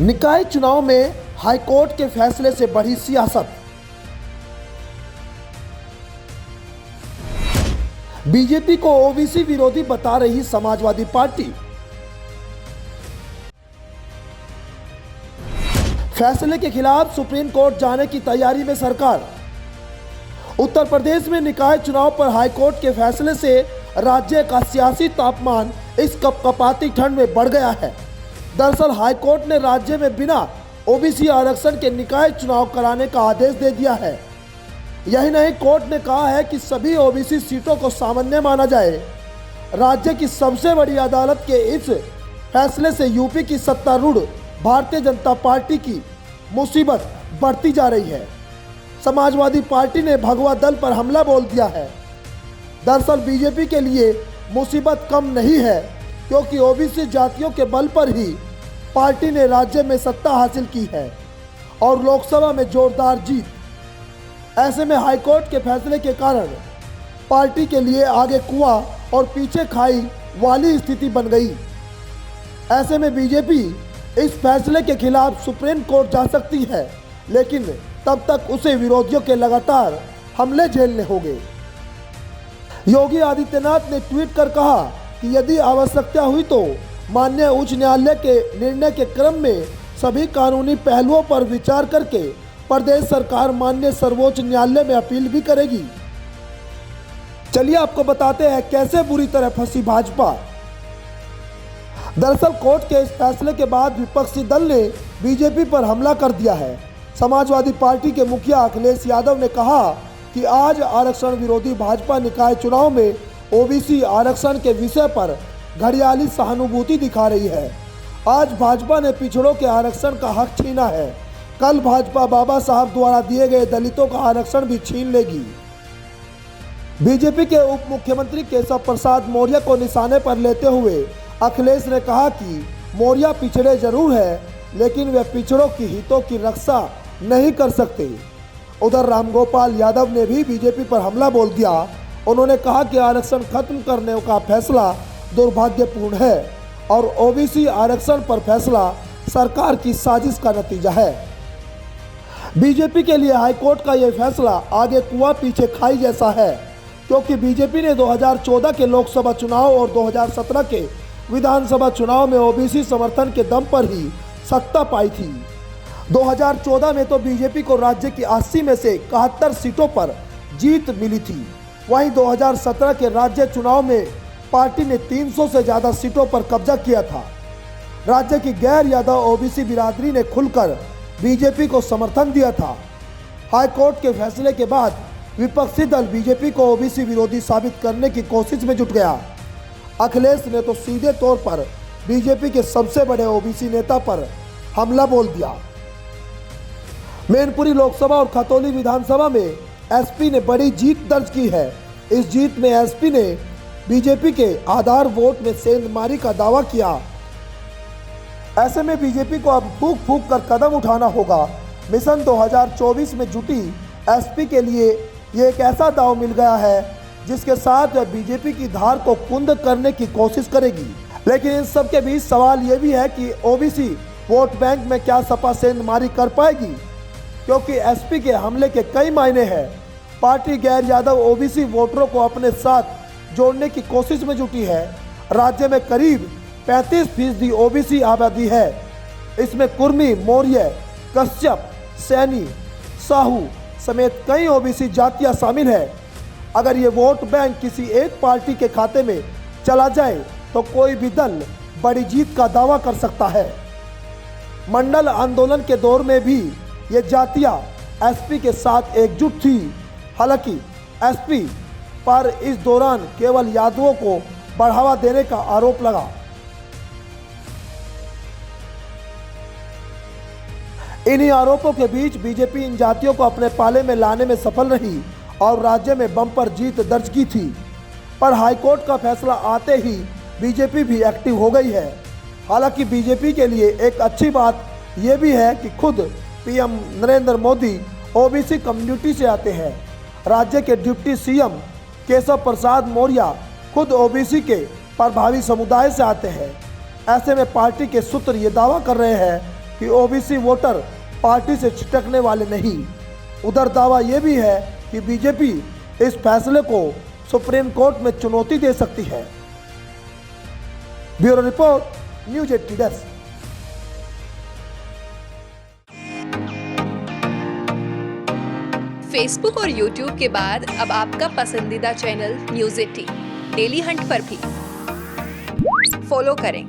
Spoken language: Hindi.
निकाय चुनाव में हाईकोर्ट के फैसले से बढ़ी सियासत। बीजेपी को ओबीसी विरोधी बता रही समाजवादी पार्टी। फैसले के खिलाफ सुप्रीम कोर्ट जाने की तैयारी में सरकार। उत्तर प्रदेश में निकाय चुनाव पर हाईकोर्ट के फैसले से राज्य का सियासी तापमान इस कपकपाती ठंड में बढ़ गया है। दरअसल हाईकोर्ट ने राज्य में बिना ओबीसी आरक्षण के निकाय चुनाव कराने का आदेश दे दिया है। यही नहीं, कोर्ट ने कहा है कि सभी ओबीसी सीटों को सामान्य माना जाए। राज्य की सबसे बड़ी अदालत के इस फैसले से यूपी की सत्तारूढ़ भारतीय जनता पार्टी की मुसीबत बढ़ती जा रही है। समाजवादी पार्टी ने भगवा दल पर हमला बोल दिया है। दरअसल बीजेपी के लिए मुसीबत कम नहीं है, क्योंकि ओबीसी जातियों के बल पर ही पार्टी ने राज्य में सत्ता हासिल की है और लोकसभा में जोरदार जीत। ऐसे में हाईकोर्ट के फैसले के कारण पार्टी के लिए आगे कुआं और पीछे खाई वाली स्थिति बन गई। ऐसे में बीजेपी इस फैसले के खिलाफ सुप्रीम कोर्ट जा सकती है, लेकिन तब तक उसे विरोधियों के लगातार हमले झेलने होंगे। योगी आदित्यनाथ ने ट्वीट कर कहा कि यदि आवश्यकता हुई तो माननीय उच्च न्यायालय के निर्णय के क्रम में सभी कानूनी पहलुओं पर विचार करके प्रदेश सरकार माननीय सर्वोच्च न्यायालय में अपील भी करेगी। चलिए आपको बताते हैं कैसे बुरी तरह फंसी भाजपा। दरअसल कोर्ट के इस फैसले के बाद विपक्षी दल ने बीजेपी पर हमला कर दिया है। समाजवादी पार्टी के मुखिया अखिलेश यादव ने कहा कि आज आरक्षण विरोधी भाजपा निकाय चुनाव में ओबीसी आरक्षण के विषय पर घड़ियाली सहानुभूति दिखा रही है। आज भाजपा ने पिछड़ों के आरक्षण का हक छीना है, कल भाजपा बाबा साहब द्वारा दिए गए दलितों का आरक्षण भी छीन लेगी। बीजेपी के उप मुख्यमंत्री केशव प्रसाद मौर्य को निशाने पर लेते हुए अखिलेश ने कहा कि मौर्य पिछड़े जरूर है, लेकिन वे पिछड़ों की हितों की रक्षा नहीं कर सकते। उधर रामगोपाल यादव ने भी बीजेपी पर हमला बोल दिया। उन्होंने कहा कि आरक्षण खत्म करने का फैसला दुर्भाग्यपूर्ण है और ओबीसी आरक्षण पर फैसला सरकार की साजिश का नतीजा है। बीजेपी के लिए हाईकोर्ट का यह फैसला आगे कुआं पीछे खाई जैसा है, क्योंकि बीजेपी ने 2014 के लोकसभा चुनाव और 2017 के विधानसभा चुनाव में ओबीसी समर्थन के दम पर ही सत्ता पाई थी। 2014 में तो बीजेपी को राज्य की 80 में से 71 सीटों पर जीत मिली थी। वहीं 2017 के राज्य चुनाव में पार्टी ने 300 से ज़्यादा सीटों पर कब्जा किया था। राज्य की गैर यादव ओबीसी बिरादरी ने खुलकर बीजेपी को समर्थन दिया था। हाईकोर्ट के फैसले के बाद विपक्षी दल बीजेपी को ओबीसी विरोधी साबित करने की कोशिश में जुट गया। अखिलेश ने तो सीधे तौर पर बीजेपी के सबसे बड़े ओबीसी नेता पर हमला बोल दिया। मैनपुरी लोकसभा और खतौली विधानसभा में एसपी ने बड़ी जीत दर्ज की है। इस जीत में एसपी ने बीजेपी के आधार वोट में सेंधमारी का दावा किया। ऐसे में बीजेपी को अब फूंक फूंक कर कदम उठाना होगा। मिशन 2024 में जुटी एसपी के लिए ये एक ऐसा दाव मिल गया है जिसके साथ वह बीजेपी की धार को कुंद करने की कोशिश करेगी। लेकिन इन सब के बीच सवाल ये भी है कि ओबीसी वोट बैंक में क्या सपा सेंधमारी कर पाएगी, क्योंकि एसपी के हमले के कई मायने हैं। पार्टी गैर यादव ओबीसी वोटरों को अपने साथ जोड़ने की कोशिश में जुटी है। राज्य में करीब 35% ओबीसी आबादी है। इसमें कुर्मी, मौर्य, कश्यप, सैनी, साहू समेत कई ओबीसी जातियां शामिल है। अगर ये वोट बैंक किसी एक पार्टी के खाते में चला जाए तो कोई भी दल बड़ी जीत का दावा कर सकता है। मंडल आंदोलन के दौर में भी ये जातियां एसपी के साथ एकजुट थी। हालांकि एसपी पर इस दौरान केवल यादवों को बढ़ावा देने का आरोप लगा। इन्हीं आरोपों के बीच बीजेपी इन जातियों को अपने पाले में लाने में सफल रही और राज्य में बम्पर जीत दर्ज की थी। पर हाईकोर्ट का फैसला आते ही बीजेपी भी एक्टिव हो गई है। हालांकि बीजेपी के लिए एक अच्छी बात यह भी है कि खुद PM Narendra Modi OBC community से आते हैं। राज्य के डिप्टी सीएम केशव प्रसाद मौर्य खुद ओबीसी के प्रभावी समुदाय से आते हैं। ऐसे में पार्टी के सूत्र ये दावा कर रहे हैं कि ओबीसी वोटर पार्टी से छिटकने वाले नहीं। उधर दावा यह भी है कि बीजेपी इस फैसले को सुप्रीम कोर्ट में चुनौती दे सकती है। Bureau report, news 18 desk. Facebook और यूट्यूब के बाद अब आपका पसंदीदा चैनल न्यूज़ 18 डेली हंट पर भी फॉलो करें